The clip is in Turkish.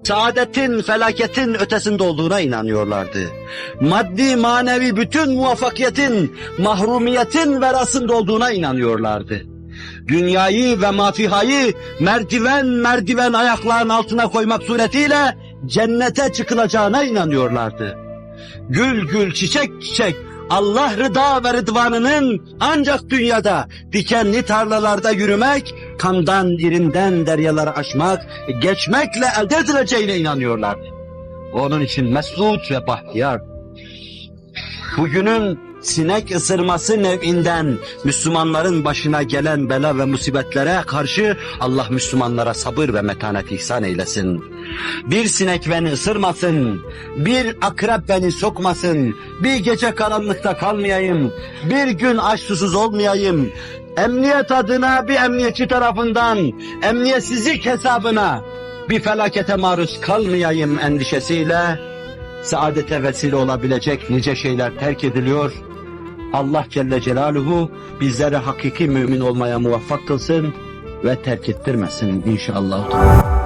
saadetin, felaketin ötesinde olduğuna inanıyorlardı. Maddi, manevi bütün muvaffakiyetin, mahrumiyetin verasında olduğuna inanıyorlardı. Dünyayı ve mafihayı merdiven merdiven ayaklarının altına koymak suretiyle cennete çıkılacağına inanıyorlardı. Gül gül, çiçek çiçek, Allah rıda ve rıdvanının ancak dünyada dikenli tarlalarda yürümek, kandan irinden deryaları aşmak, geçmekle elde edileceğine inanıyorlardı. Onun için mesut ve bahtiyar. Bugünün sinek ısırması nev'inden Müslümanların başına gelen bela ve musibetlere karşı Allah Müslümanlara sabır ve metanet ihsan eylesin. Bir sinek beni ısırmasın, bir akrep beni sokmasın, bir gece karanlıkta kalmayayım, bir gün aç susuz olmayayım, emniyet adına bir emniyetçi tarafından emniyetsizlik hesabına bir felakete maruz kalmayayım endişesiyle saadete vesile olabilecek nice şeyler terk ediliyor. Allah Celle Celaluhu bizleri hakiki mümin olmaya muvaffak kılsın ve terk ettirmesin inşallah.